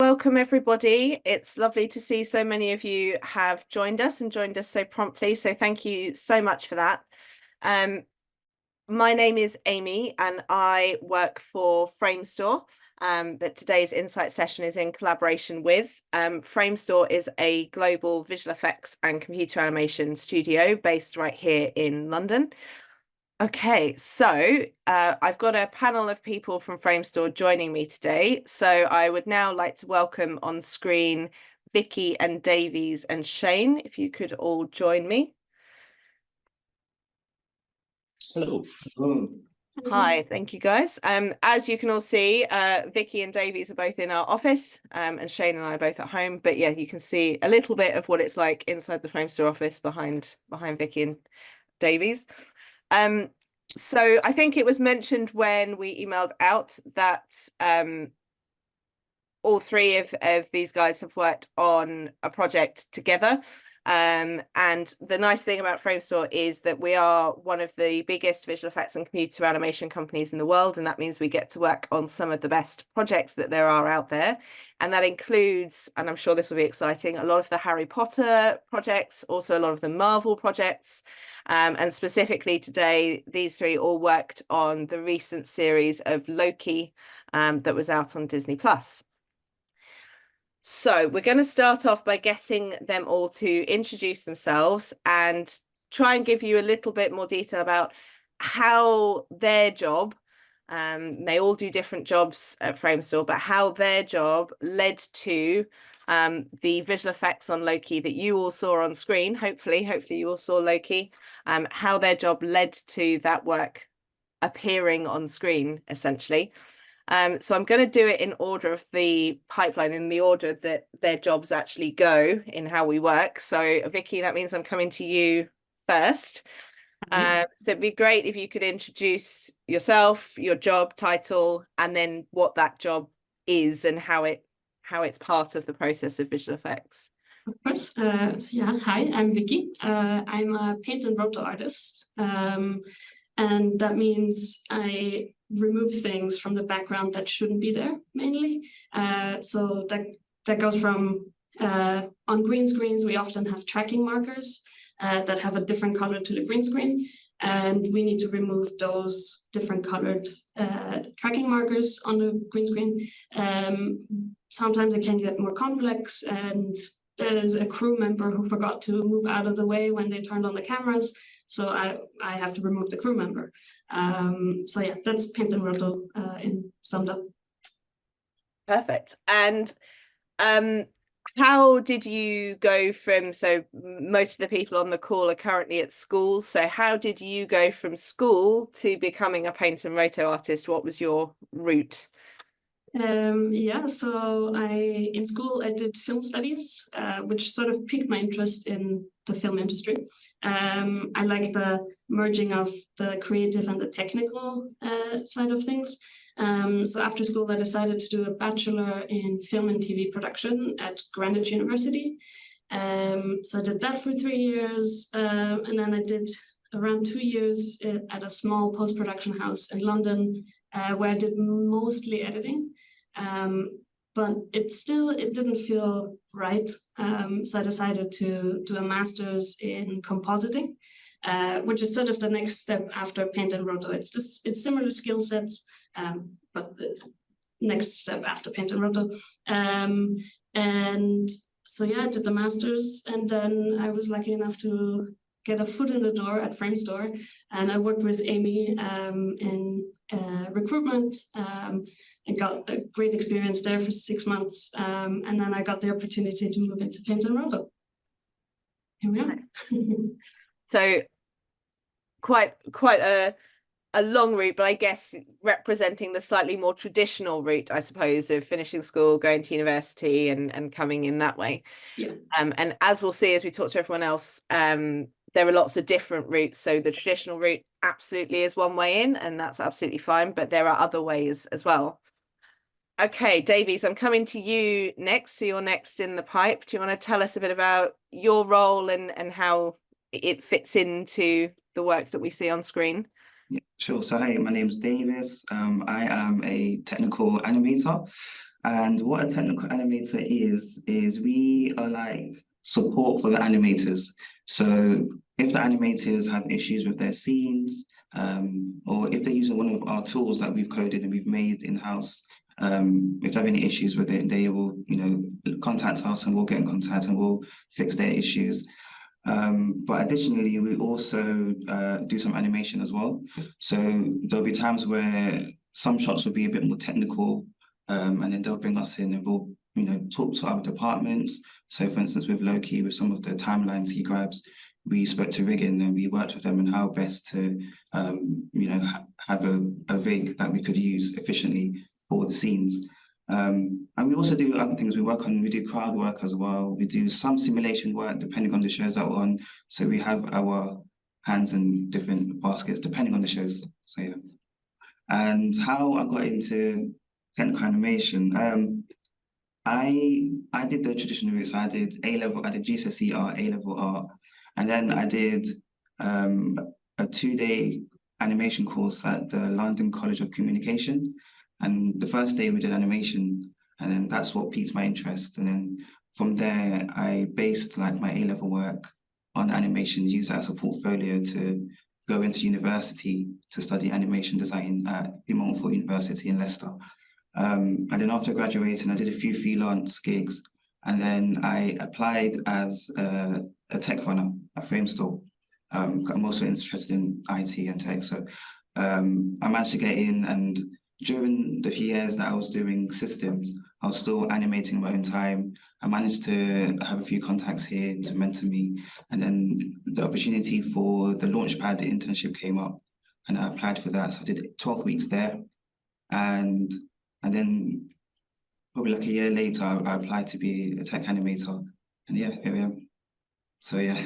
welcome everybody. It's lovely to see so many of you have joined us and joined us so promptly. So thank you so much for that. My name is Amy and I work for Framestore. That today's Insight session is in collaboration with. Framestore is a global visual effects and computer animation studio based right here in London. Okay, so I've got a panel of people from Framestore joining me today. So I would now like to welcome on screen Vicky and Davies and Shane, if you could all join me. Hello. Hi, thank you guys. As you can all see, Vicky and Davies are both in our office, and Shane and I are both at home. But yeah, you can see a little bit of what it's like inside the Framestore office behind Vicky and Davies. So I think it was mentioned when we emailed out that all three of these guys have worked on a project together. And the nice thing about Framestore is that we are one of the biggest visual effects and computer animation companies in the world, and that means we get to work on some of the best projects that there are out there. And that includes, and I'm sure this will be exciting, a lot of the Harry Potter projects, also a lot of the Marvel projects. And specifically today, these three all worked on the recent series of Loki that was out on Disney+. So we're going to start off by getting them all to introduce themselves and try and give you a little bit more detail about how their job, they all do different jobs at Framestore, but how their job led to the visual effects on Loki that you all saw on screen. Hopefully you all saw Loki, how their job led to that work appearing on screen, essentially. So I'm going to do it in order of the pipeline, in the order that their jobs actually go in how we work. So Vicky, that means I'm coming to you first. So it'd be great if you could introduce yourself, your job title, and then what that job is and how it's part of the process of visual effects. Of course. Yeah, hi, I'm Vicky. I'm a paint and roto artist. And that means I remove things from the background that shouldn't be there, mainly. So that goes from, on green screens, we often have tracking markers that have a different color to the green screen. And we need to remove those different colored tracking markers on the green screen. Sometimes it can get more complex, and there is a crew member who forgot to move out of the way when they turned on the cameras. So I have to remove the crew member. So yeah, that's paint and roto in summed up. Perfect. And how did you go from, so most of the people on the call are currently at school. So how did you go from school to becoming a paint and roto artist? What was your route? Yeah, so in school I did film studies, which sort of piqued my interest in the film industry. I like the merging of the creative and the technical side of things. So after school I decided to do a bachelor in film and TV production at Greenwich University. So I did that for 3 years, and then I did around 2 years at a small post-production house in London, where I did mostly editing. But it didn't feel right. So I decided to do a master's in compositing, which is sort of the next step after paint and roto. It's similar skill sets, but the next step after paint and roto. And so yeah, I did the master's, and then I was lucky enough to get a foot in the door at Framestore, and I worked with Amy in recruitment, and got a great experience there for 6 months, and then I got the opportunity to move into paint and roto. Here we are. Nice. So quite a long route, but I guess representing the slightly more traditional route, I suppose, of finishing school, going to university and coming in that way. Yeah. And as we'll see as we talk to everyone else, there are lots of different routes. So the traditional route absolutely is one way in, and that's absolutely fine, but there are other ways as well. Okay, Davies, I'm coming to you next. So you're next in the pipe. Do you want to tell us a bit about your role and how it fits into the work that we see on screen? Yeah, sure. So, hey, my name's Davis. I am a technical animator. And what a technical animator is we are like support for the animators. So if the animators have issues with their scenes, or if they're using one of our tools that we've coded and we've made in-house, if they have any issues with it, they will, contact us and we'll get in contact and we'll fix their issues. But additionally, we also do some animation as well. So there'll be times where some shots will be a bit more technical, and then they'll bring us in and we'll, talk to other departments. So for instance, with Loki, with some of the timelines he grabs, we spoke to rigging and we worked with them on how best to, have a rig that we could use efficiently for the scenes. And we also do other things. We do crowd work as well. We do some simulation work depending on the shows that we're on. So we have our hands in different baskets depending on the shows. So yeah. And how I got into technical animation, I did the traditional route. So I did A-level, I did GCSE art, A-level art, and then I did a 2-day animation course at the London College of Communication. And the first day we did animation, and then that's what piqued my interest. And then from there, I based like my A-level work on animation, used that as a portfolio to go into university to study animation design at the Montfort University in Leicester. And then after graduating, I did a few freelance gigs, and then I applied as a tech runner at Framestore. I'm also interested in IT and tech, so I managed to get in, and during the few years that I was doing systems, I was still animating in my own time. I managed to have a few contacts here to mentor me, and then the opportunity for the Launchpad internship came up, and I applied for that. So I did 12 weeks there, and then probably like a year later, I applied to be a tech animator, and yeah, here I am. So yeah.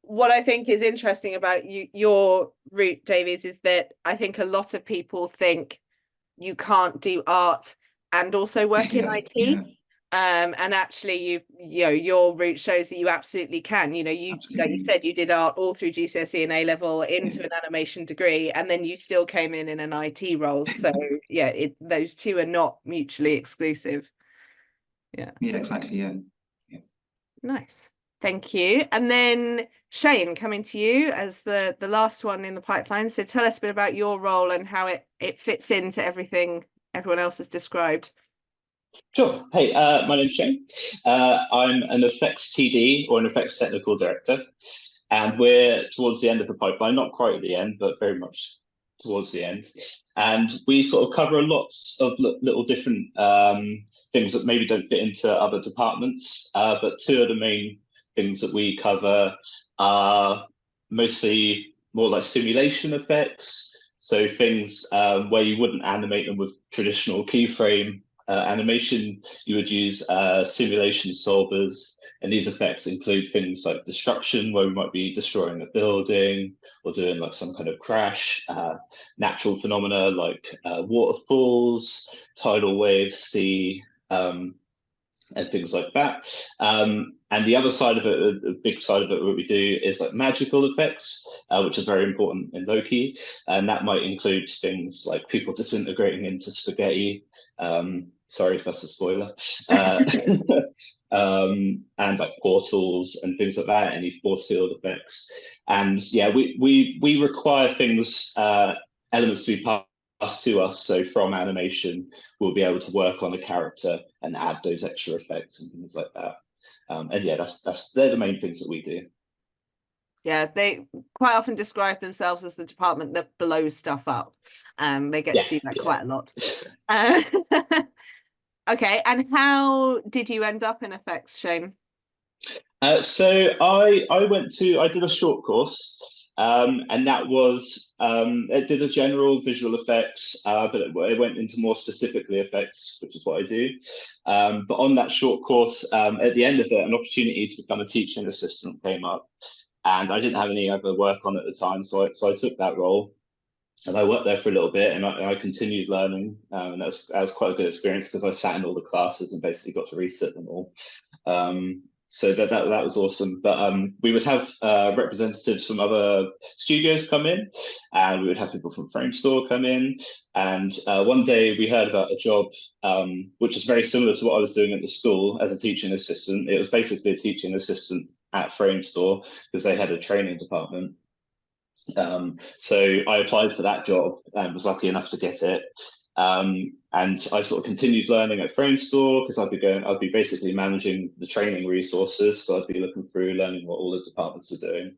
What I think is interesting about your route, Davies, is that I think a lot of people think you can't do art and also work in IT. Yeah. And actually your route shows that you absolutely can. Like you said, you did art all through GCSE and A-level into an animation degree, and then you still came in an IT role. So yeah, those two are not mutually exclusive. Yeah. Yeah, exactly. Yeah. Nice. Thank you. And then Shane, coming to you as the last one in the pipeline. So tell us a bit about your role and how it fits into everything everyone else has described. Sure. Hey, my name's Shane. I'm an effects TD, or an effects technical director, and we're towards the end of the pipeline, not quite at the end, but very much towards the end. And we sort of cover a lot of little different things that maybe don't fit into other departments, but two of the main things that we cover are mostly more like simulation effects. So things where you wouldn't animate them with traditional keyframe animation, you would use simulation solvers, and these effects include things like destruction, where we might be destroying a building or doing like some kind of crash, natural phenomena like waterfalls, tidal waves, sea, and things like that. And the other side of it, the big side of it, what we do is like magical effects, which is very important in Loki. And that might include things like people disintegrating into spaghetti. Sorry if that's a spoiler. And like portals and things like that, any force field effects. And yeah, we require things, elements to be passed to us. So from animation, we'll be able to work on a character and add those extra effects and things like that. And yeah, they're the main things that we do. Yeah, they quite often describe themselves as the department that blows stuff up. They get to do that quite a lot. Okay, and how did you end up in effects, Shane? So I did a short course, and that was it did a general visual effects, but it went into more specifically effects, which is what I do. But on that short course, at the end of it, an opportunity to become a teaching assistant came up, and I didn't have any other work on at the time, so I took that role. And I worked there for a little bit, and I continued learning, and that was quite a good experience because I sat in all the classes and basically got to resit them all. So that was awesome. But we would have representatives from other studios come in, and we would have people from Framestore come in. And one day we heard about a job which is very similar to what I was doing at the school as a teaching assistant. It was basically a teaching assistant at Framestore because they had a training department. So I applied for that job and was lucky enough to get it. And I sort of continued learning at Framestore because I'd be basically managing the training resources. So I'd be looking through, learning what all the departments are doing.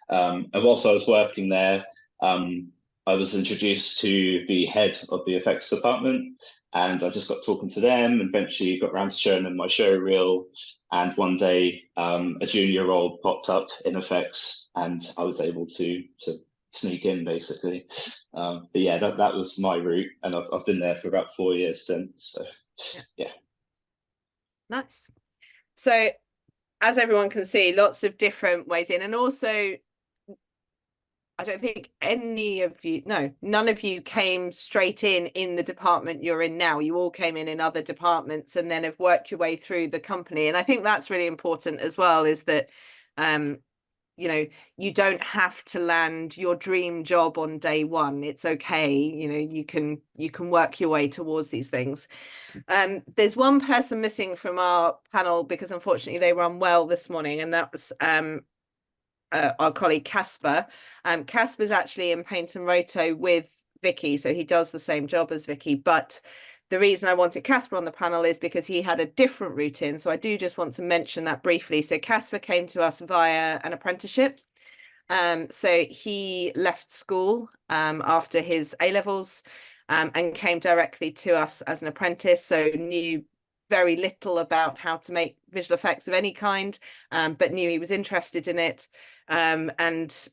And whilst I was working there, I was introduced to the head of the VFX department, and I just got talking to them, and eventually got around to showing them my show reel. And one day, a junior role popped up in VFX, and I was able to sneak in basically. But yeah, that was my route, and I've been there for about 4 years since. So yeah. Nice. So as everyone can see, lots of different ways in, and also I don't think none of you came straight in the department you're in now. You all came in other departments and then have worked your way through the company. And I think that's really important as well, is that you know, you don't have to land your dream job on day one. It's okay. You know, you can work your way towards these things. There's one person missing from our panel because unfortunately they were unwell this morning, and that was our colleague Casper. Casper's actually in Paint and Roto with Vicky, so he does the same job as Vicky. But the reason I wanted Casper on the panel is because he had a different route in. So I do just want to mention that briefly. So Casper came to us via an apprenticeship. So he left school after his A-levels and came directly to us as an apprentice. So knew very little about how to make visual effects of any kind, but knew he was interested in it, and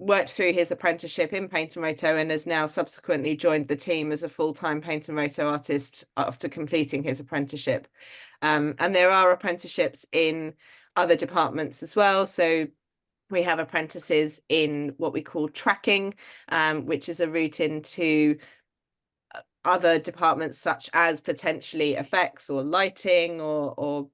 worked through his apprenticeship in Paint and Roto, and has now subsequently joined the team as a full-time Paint and Roto artist after completing his apprenticeship. And there are apprenticeships in other departments as well. So we have apprentices in what we call tracking, which is a route into other departments such as potentially effects or lighting or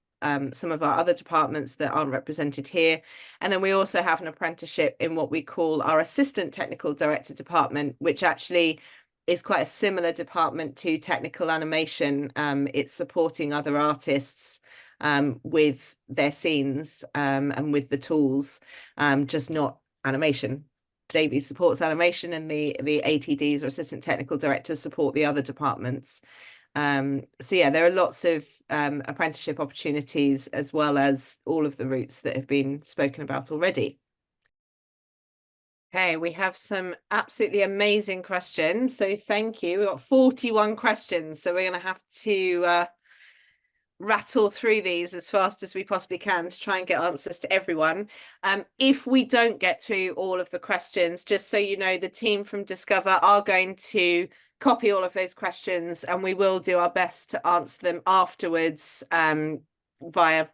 some of our other departments that aren't represented here. And then we also have an apprenticeship in what we call our assistant technical director department, which actually is quite a similar department to technical animation. It's supporting other artists with their scenes and with the tools, just not animation. Davey supports animation, and the ATDs or assistant technical directors support the other departments. So yeah, there are lots of apprenticeship opportunities, as well as all of the routes that have been spoken about already. Okay, we have some absolutely amazing questions. So thank you. We've got 41 questions. So we're going to have to rattle through these as fast as we possibly can to try and get answers to everyone. If we don't get through all of the questions, just so you know, the team from Discover are going to copy all of those questions, and we will do our best to answer them afterwards via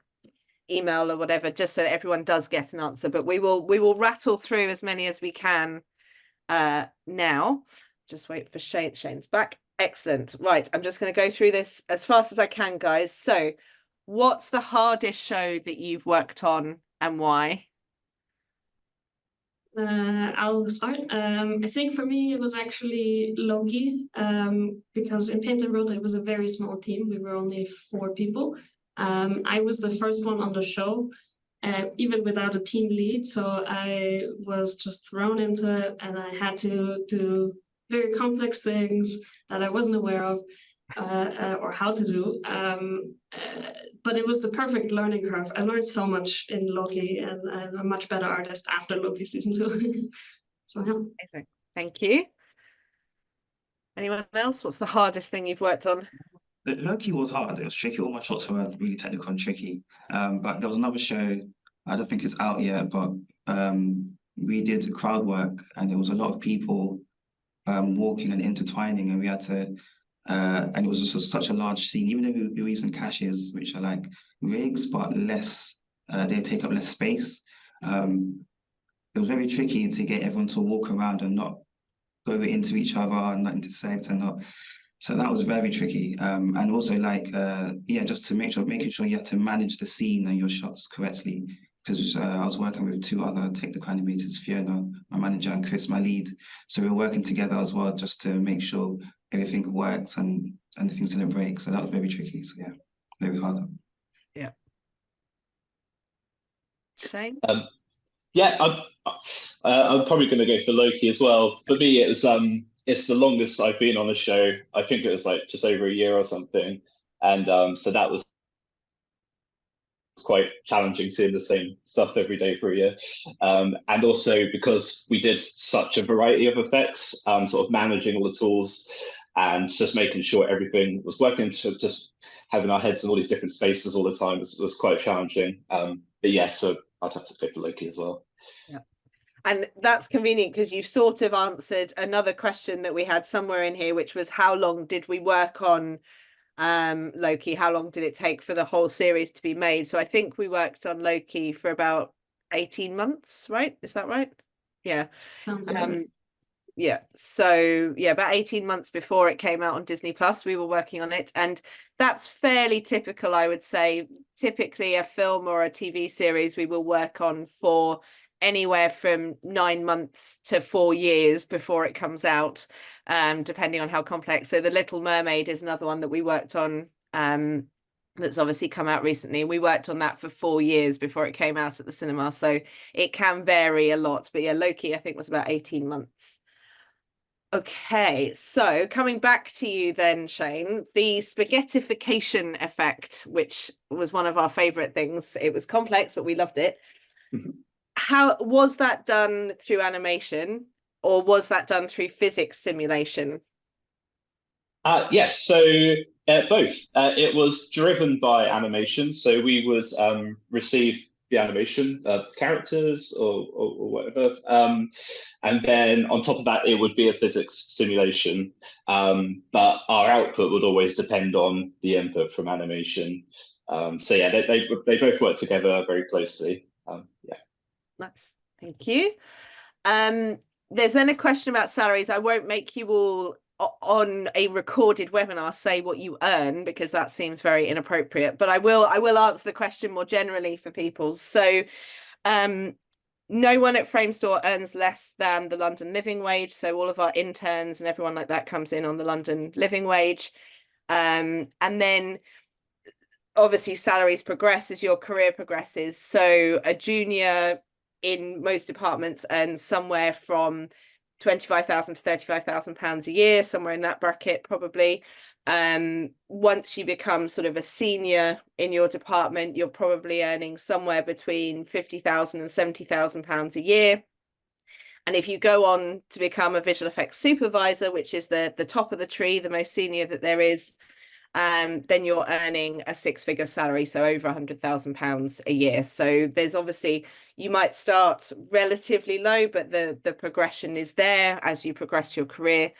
email or whatever, just so that everyone does get an answer. But we will rattle through as many as we can now. Just wait for Shane's back. Excellent. Right, I'm just going to go through this as fast as I can, guys. So what's the hardest show that you've worked on and why? I'll start. I think for me it was actually Loki, because in Paint and Roto it was a very small team. We were only 4 people. I was the first one on the show, even without a team lead. So I was just thrown into it, and I had to do very complex things that I wasn't aware of or how to do. But it was the perfect learning curve. I learned so much in Loki, and I'm a much better artist after Loki season 2. So yeah. Amazing. Thank you. Anyone else? What's the hardest thing you've worked on? Loki was hard. It was tricky. All my shots were really technical and tricky. But there was another show, I don't think it's out yet, but we did crowd work, and it was a lot of people walking and intertwining, and we had to and it was just such a large scene, even though we were using caches, which are like rigs but less, they take up less space. It was very tricky to get everyone to walk around and not go into each other and not intersect and not So that was very tricky. And also like, yeah, just to making sure you have to manage the scene and your shots correctly. Because I was working with two other technical animators, Fiona, my manager, and Chris, my lead. So we were working together as well, just to make sure everything worked and the things didn't break. So that was very tricky. So yeah, very hard. Yeah. Shane? Yeah, I'm probably going to go for Loki as well. For me, it's the longest I've been on a show. I think it was like just over a year or something, and so that was quite challenging seeing the same stuff every day for a year. And also because we did such a variety of effects, sort of managing all the tools and just making sure everything was working, to just having our heads in all these different spaces all the time was quite challenging. But yeah, so I'd have to go for Loki as well. Yeah. And that's convenient because you've sort of answered another question that we had somewhere in here, which was how long did we work on Loki? How long did it take for the whole series to be made? So I think we worked on Loki for about 18 months, right? Is that right? Yeah. Yeah, so yeah, about 18 months before it came out on Disney Plus, we were working on it, and that's fairly typical, I would say. Typically a film or a TV series we will work on for anywhere from 9 months to 4 years before it comes out, depending on how complex. So The Little Mermaid is another one that we worked on, that's obviously come out recently. We worked on that for 4 years before it came out at the cinema, so it can vary a lot. But yeah, Loki I think was about 18 months. Okay, so coming back to you then, Shane, the spaghettification effect, which was one of our favorite things. It was complex, but we loved it. How was that done through animation, or was that done through physics simulation? Yes, so both. It was driven by animation, so we would receive the animation of characters or whatever, and then on top of that, it would be a physics simulation. But our output would always depend on the input from animation. So yeah, they both work together very closely. Yeah. Nice, thank you. There's then a question about salaries. I won't make you all on a recorded webinar say what you earn, because that seems very inappropriate, but I will answer the question more generally for people. So no one at Framestore earns less than the London living wage, so all of our interns and everyone like that comes in on the London living wage, and then obviously salaries progress as your career progresses. So a junior in most departments earns somewhere from 25,000 to 35,000 pounds a year, somewhere in that bracket probably. Once you become sort of a senior in your department, you're probably earning somewhere between 50,000 and 70,000 pounds a year. And if you go on to become a visual effects supervisor, which is the top of the tree, the most senior that there is, then you're earning a 6-figure salary, so over £100,000 a year. So there's obviously, you might start relatively low, but the progression is there as you progress your career.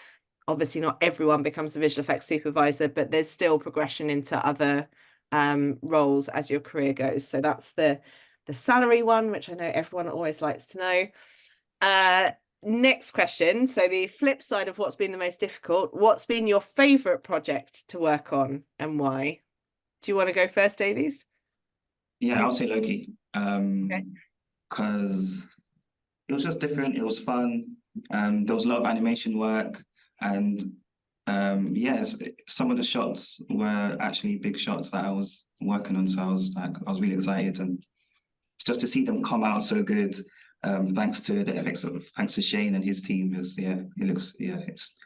Obviously not everyone becomes a visual effects supervisor, but there's still progression into other roles as your career goes. So that's the salary one, which I know everyone always likes to know. Next question. So the flip side of what's been the most difficult, what's been your favorite project to work on and why? Do you want to go first, Davies? Yeah, I'll say Loki. Okay. Because it was just different, it was fun. There was a lot of animation work, and yes, some of the shots were actually big shots that I was working on. So I was really excited, and just to see them come out so good. Thanks to the FX, thanks to Shane and his team. It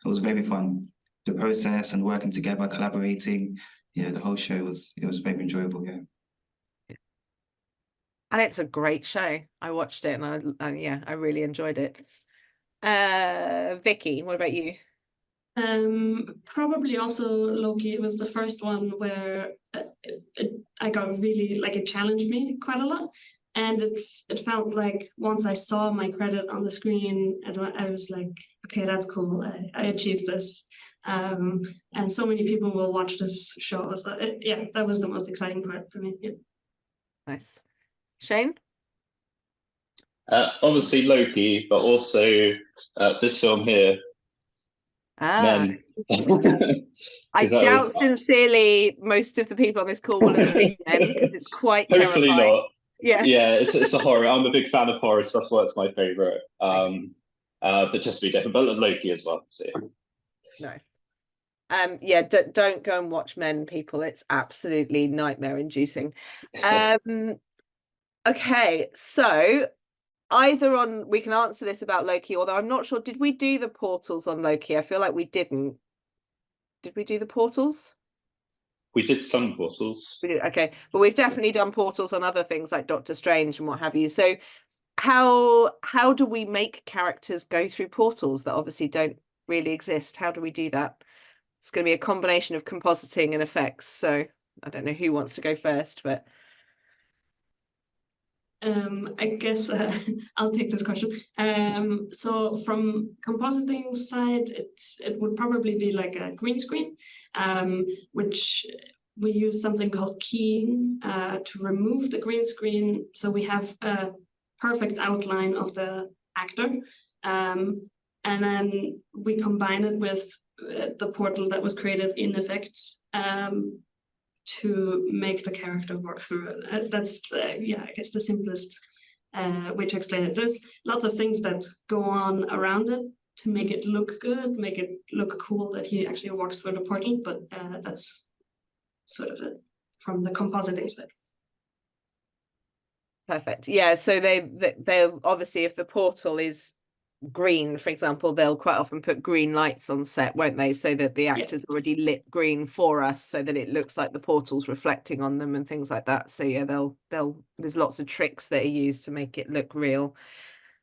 was very fun. The process and working together, collaborating, the whole show was very enjoyable. Yeah. And it's a great show. I watched it and I really enjoyed it. Vicky, what about you? Probably also Loki. It was the first one where I got really, like, it challenged me quite a lot. And it felt like once I saw my credit on the screen, I was like, okay, that's cool. I achieved this. And so many people will watch this show. So yeah, that was the most exciting part for me. Yeah. Nice. Shane? Obviously Loki, but also this film here, Men I 'Cause that doubt was sincerely most of the people on this call will have seen them because it's quite hopefully terrifying. not. Yeah. Yeah, it's a horror. I'm a big fan of horror, so that's why it's my favorite. Okay. But just to be different, but Loki as well. So yeah. Nice. Yeah, don't go and watch Men, people. It's absolutely nightmare inducing. Okay, so we can answer this about Loki, although I'm not sure, did we do the portals on Loki? I feel like we didn't. Did we do the portals? We did some portals. We did, okay, but we've definitely done portals on other things like Doctor Strange and what have you. So how do we make characters go through portals that obviously don't really exist? How do we do that? It's going to be a combination of compositing and effects. So I don't know who wants to go first, but I guess I'll take this question. So from compositing side, it would probably be like a green screen, which we use something called keying to remove the green screen, so we have a perfect outline of the actor, and then we combine it with the portal that was created in Effects to make the character work through it. That's I guess the simplest way to explain it. There's lots of things that go on around it to make it look good, make it look cool that he actually walks through the portal, but that's sort of it from the compositing side. perfect. Yeah, so they'll obviously, if the portal is green, for example, they'll quite often put green lights on set, won't they, so that the actor's already lit green for us, so that it looks like the portal's reflecting on them and things like that. So yeah, there's lots of tricks that are used to make it look real.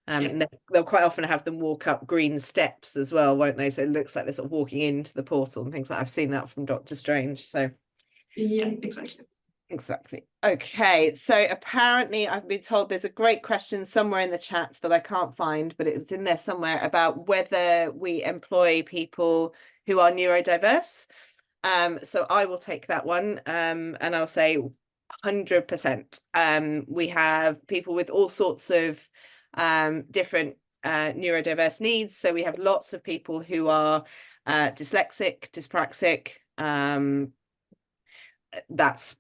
And they'll quite often have them walk up green steps as well, won't they, so it looks like they're sort of walking into the portal and things like that. I've seen that from Doctor Strange. So yeah, exactly. Okay, so apparently I've been told there's a great question somewhere in the chat that I can't find, but it's in there somewhere about whether we employ people who are neurodiverse. So I will take that one, and I'll say 100%. We have people with all sorts of different neurodiverse needs. So we have lots of people who are dyslexic, dyspraxic. That's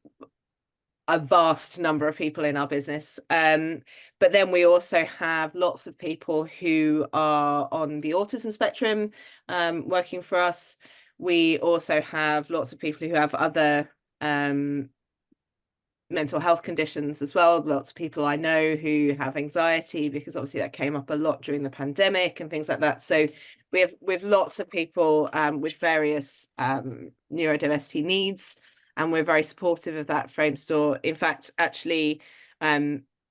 a vast number of people in our business. But then we also have lots of people who are on the autism spectrum working for us. We also have lots of people who have other mental health conditions as well. Lots of people I know who have anxiety, because obviously that came up a lot during the pandemic and things like that. So we have lots of people with various neurodiversity needs, and we're very supportive of that Framestore. In fact, actually,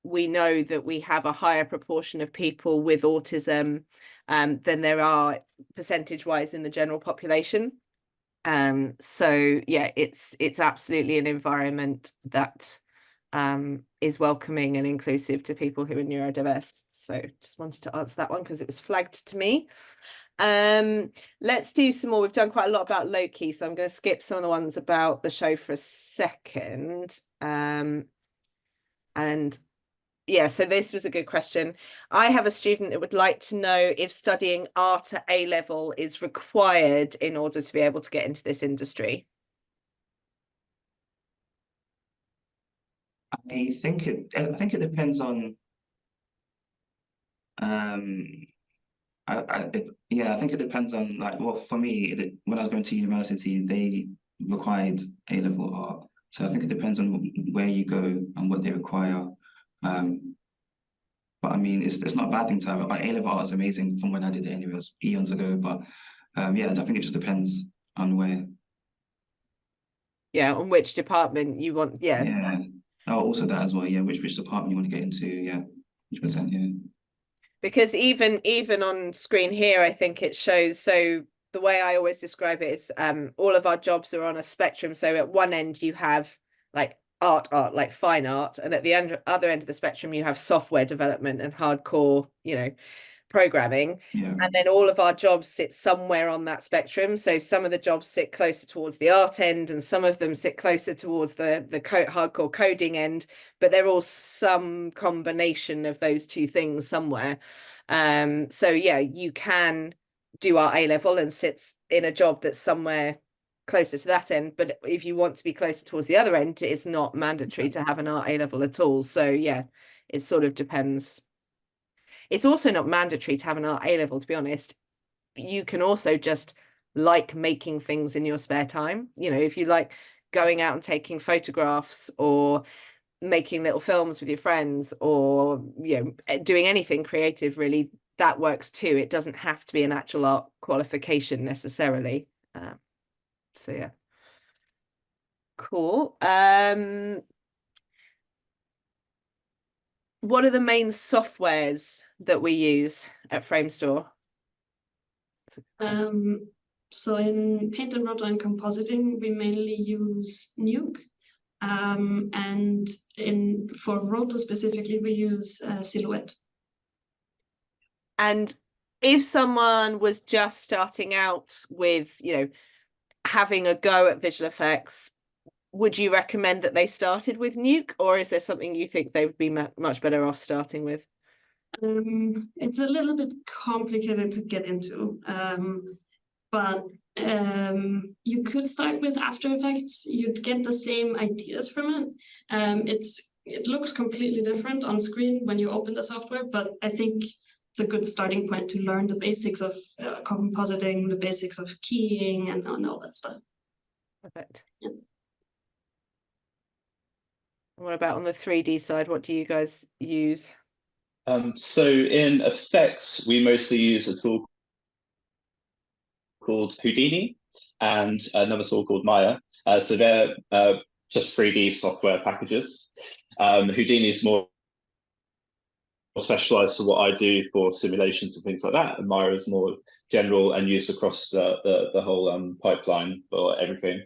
we know that we have a higher proportion of people with autism than there are percentage-wise in the general population. So yeah, it's absolutely an environment that is welcoming and inclusive to people who are neurodiverse. So just wanted to answer that one because it was flagged to me. Let's do some more. We've done quite a lot about Loki, so I'm going to skip some of the ones about the show for a second. And yeah, so this was a good question. I have a student that would like to know if studying art at A level is required in order to be able to get into this industry. I think it depends on I think it depends on, like, well, for me, when I was going to university, they required A-level art. So I think it depends on where you go and what they require. But I mean, it's not a bad thing to have. Like, A-level art is amazing from when I did it anyway, it was eons ago. But yeah, I think it just depends on where. Yeah, on which department you want. Yeah. Yeah. Oh, also that as well. Yeah, which department you want to get into. Yeah, 100%. Yeah. Because even on screen here, I think it shows. So the way I always describe it is all of our jobs are on a spectrum. So at one end you have like art, like fine art, and at the other end of the spectrum you have software development and hardcore, programming. Yeah. And then all of our jobs sit somewhere on that spectrum. So some of the jobs sit closer towards the art end, and some of them sit closer towards the hardcore coding end, but they're all some combination of those two things somewhere. So yeah, you can do art A-level and sits in a job that's somewhere closer to that end. But if you want to be closer towards the other end, it's not mandatory to have an art A-level at all. So yeah, it sort of depends. It's also not mandatory to have an art A-level, to be honest. You can also just like making things in your spare time. You know, if you like going out and taking photographs or making little films with your friends, or, you know, doing anything creative, really, that works too. It doesn't have to be an actual art qualification necessarily. So yeah. Cool. What are the main softwares that we use at Framestore? So in paint and rotor and compositing, we mainly use Nuke. And for rotor specifically, we use Silhouette. And if someone was just starting out with, you know, having a go at visual effects, would you recommend that they started with Nuke, or is there something you think they would be much better off starting with? It's a little bit complicated to get into, but you could start with After Effects. You'd get the same ideas from it. It looks completely different on screen when you open the software, but I think it's a good starting point to learn the basics of compositing, the basics of keying, and all that stuff. Perfect. Yeah. What about on the 3D side? What do you guys use? So in effects, we mostly use a tool called Houdini and another tool called Maya. So they're just 3D software packages. Houdini is more specialized to what I do for simulations and things like that, and Maya is more general and used across the whole pipeline for everything.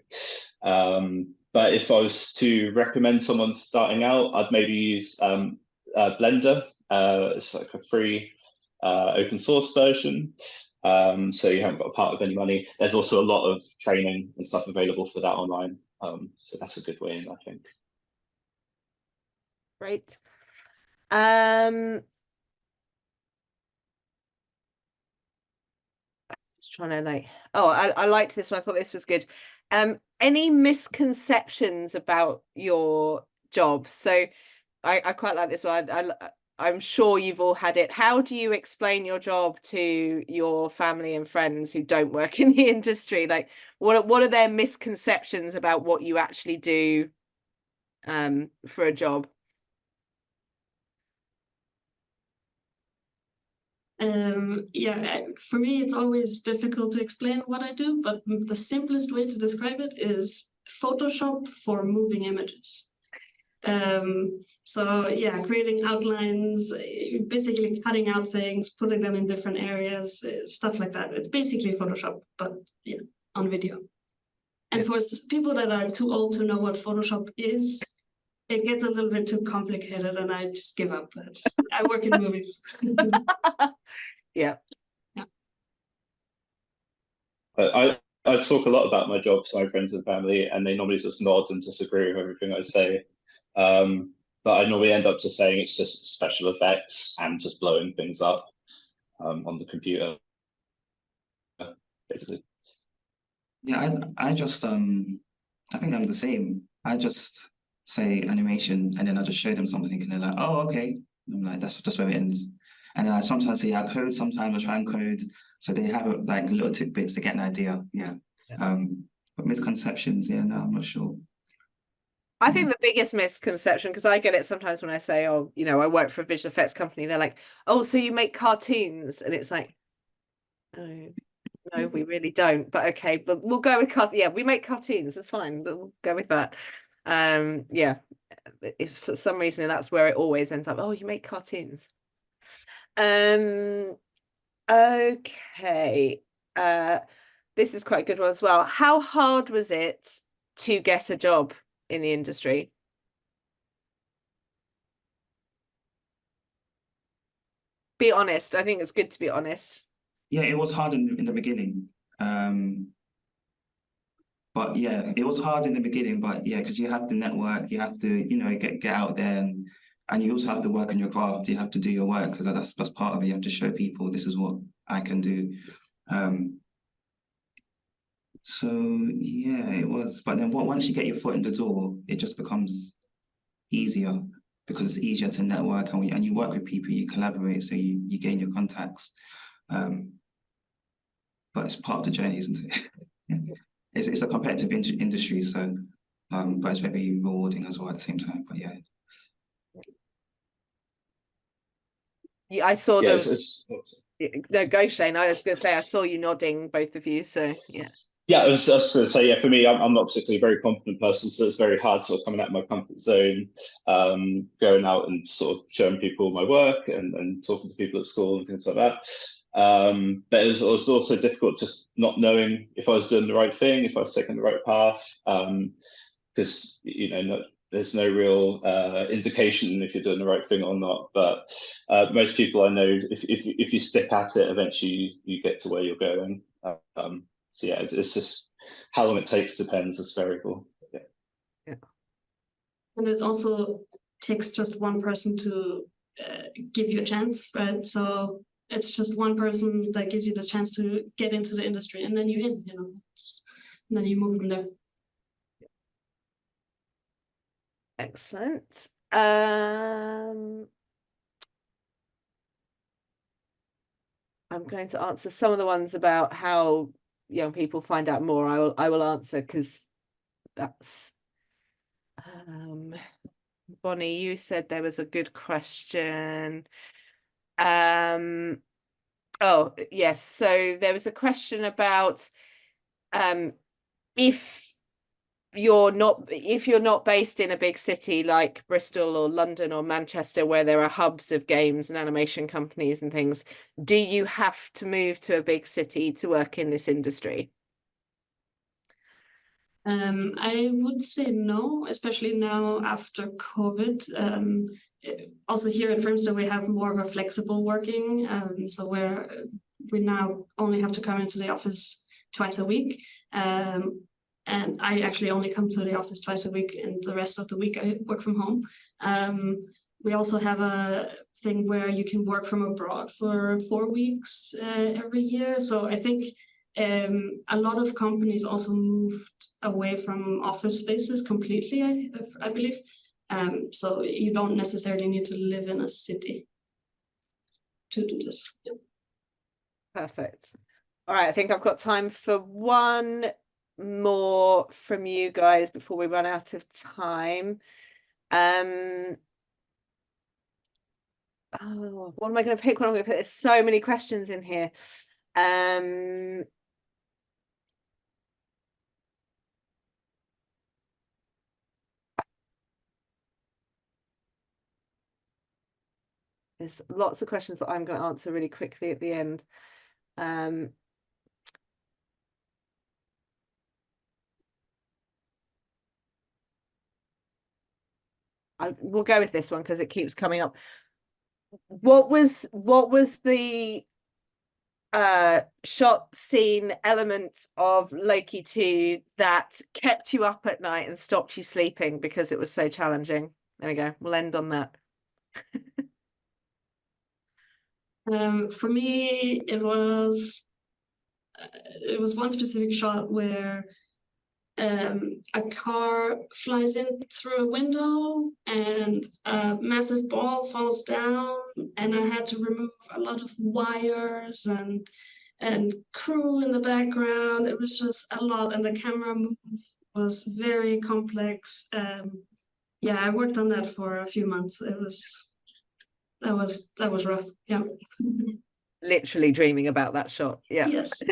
But if I was to recommend someone starting out, I'd maybe use Blender. It's like a free open source version. So you haven't got to part with any money. There's also a lot of training and stuff available for that online. So that's a good way in, I think. Great. Just trying to like, oh, I liked this one. I thought this was good. Any misconceptions about your job? So I quite like this one. I'm sure you've all had it. How do you explain your job to your family and friends who don't work in the industry? Like, what are their misconceptions about what you actually do for a job? Yeah, for me, it's always difficult to explain what I do, but the simplest way to describe it is Photoshop for moving images. So yeah, creating outlines, basically cutting out things, putting them in different areas, stuff like that. It's basically Photoshop, but yeah, on video. And for people that are too old to know what Photoshop is, it gets a little bit too complicated and I just give up. I work in movies. Yeah. Yeah. I talk a lot about my job to my friends and family, and they normally just nod and disagree with everything I say. But I normally end up just saying it's just special effects and just blowing things up on the computer, basically. Yeah, I just I think I'm the same. I just say animation and then I just show them something and they're like, oh, okay. And I'm like, that's just where it ends. And then I sometimes say I code, sometimes I try and code. So they have like little tidbits to get an idea. Yeah. But misconceptions, yeah, no, I'm not sure. I think the biggest misconception, because I get it sometimes when I say, oh, you know, I work for a visual effects company, they're like, oh, so you make cartoons? And it's like, no, we really don't. But okay, but we'll go with yeah, we make cartoons, it's fine, but we'll go with that. Yeah, if for some reason that's where it always ends up, oh, you make cartoons. Okay. This is quite a good one as well. How hard was it to get a job in the industry? Be honest. I think it's good to be honest. Yeah, it was hard in the beginning. But yeah, it was hard in the beginning, but yeah, because you have to network, you have to, you know, get out there and you also have to work on your craft. You have to do your work because that's part of it. You have to show people this is what I can do. So yeah, it was. But then once you get your foot in the door, it just becomes easier because it's easier to network and you work with people, you collaborate, so you gain your contacts. But it's part of the journey, isn't it? It's a competitive industry, so but it's very rewarding as well at the same time. But yeah. Yeah, I saw Yeah, no, go Shane. I was going to say I saw you nodding, both of you. So yeah. Yeah, I was going to say, yeah, for me, I'm not particularly a very confident person, so it's very hard sort of coming out of my comfort zone, going out and sort of showing people my work and talking to people at school and things like that. But it was also difficult just not knowing if I was doing the right thing, if I was taking the right path, because, you know, there's no real indication if you're doing the right thing or not. But most people I know, if you stick at it, eventually you get to where you're going. So yeah, it's just how long it takes depends. It's variable. Yeah. And it also takes just one person to give you a chance, right? So it's just one person that gives you the chance to get into the industry, and then you're in, you know, and then you move from there. Excellent. I'm going to answer some of the ones about how young people find out more. I will answer because that's Bonnie, you said there was a good question. Oh yes, so there was a question about if you're not based in a big city like Bristol or London or Manchester, where there are hubs of games and animation companies and things, do you have to move to a big city to work in this industry? I would say no, especially now after COVID. Also here at Framestore, we have more of a flexible working, so we now only have to come into the office twice a week. And I actually only come to the office twice a week, and the rest of the week I work from home. We also have a thing where you can work from abroad for 4 weeks every year. So I think a lot of companies also moved away from office spaces completely, I believe. So you don't necessarily need to live in a city to do this. Yeah. Perfect. All right, I think I've got time for one more from you guys before we run out of time. Oh, what am I going to pick? What am I going to put? There's so many questions in here. There's lots of questions that I'm going to answer really quickly at the end. We'll go with this one because it keeps coming up. What was the shot scene element of Loki 2 that kept you up at night and stopped you sleeping because it was so challenging? There we go. We'll end on that. For me, it was one specific shot where a car flies in through a window and a massive ball falls down, and I had to remove a lot of wires and crew in the background. It was just a lot, and the camera move was very complex. Yeah, I worked on that for a few months. That was rough. Yeah. Literally dreaming about that shot. Yeah. Yes.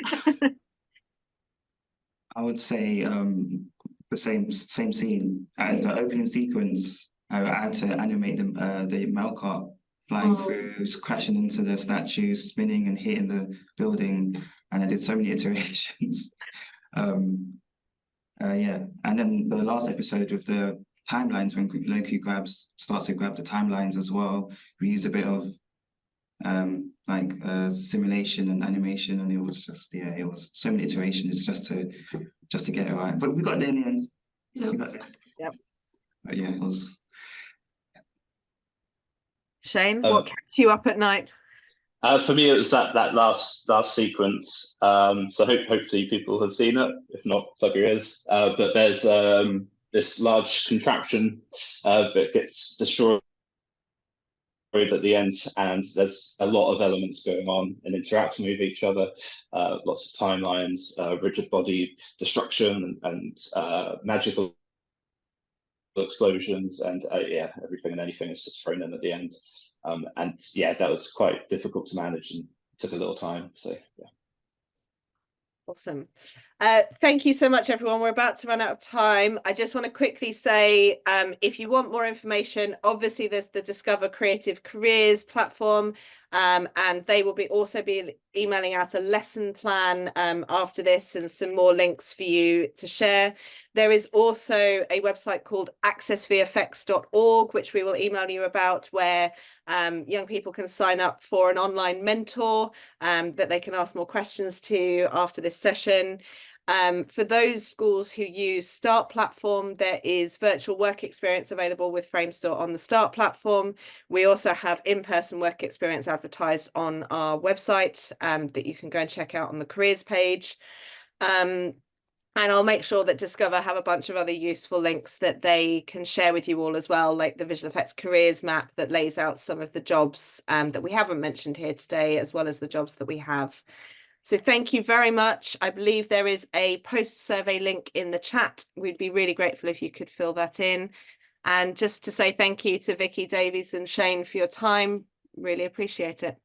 I would say the same scene. And the opening sequence, I had to animate the mail cart flying through, crashing into the statue, spinning and hitting the building, and I did so many iterations. Yeah, and then the last episode with the timelines, when Loki starts to grab the timelines as well, we use a bit of like simulation and animation, and it was just, yeah, it was so many iterations just to get it right, but we got there in the end. Yeah. We got there. Yep. But yeah, it was. Shane, what kept you up at night? For me, it was that last sequence. So hopefully people have seen it. If not, plug your ears. But there's this large contraption that gets destroyed at the end, and there's a lot of elements going on and interacting with each other. Lots of timelines, rigid body destruction, and magical explosions, and yeah, everything and anything is just thrown in at the end. And yeah, that was quite difficult to manage and took a little time. So yeah. Awesome. Thank you so much, everyone. We're about to run out of time. I just want to quickly say, if you want more information, obviously there's the Discover Creative Careers platform, and they will also be emailing out a lesson plan after this, and some more links for you to share. There is also a website called accessvfx.org, which we will email you about, where young people can sign up for an online mentor that they can ask more questions to after this session. For those schools who use Start platform, there is virtual work experience available with Framestore on the Start platform. We also have in-person work experience advertised on our website that you can go and check out on the careers page. And I'll make sure that Discover have a bunch of other useful links that they can share with you all as well, like the Visual Effects careers map that lays out some of the jobs that we haven't mentioned here today, as well as the jobs that we have. So thank you very much. I believe there is a post-survey link in the chat. We'd be really grateful if you could fill that in. And just to say thank you to Vicky, Davies and Shane for your time. Really appreciate it.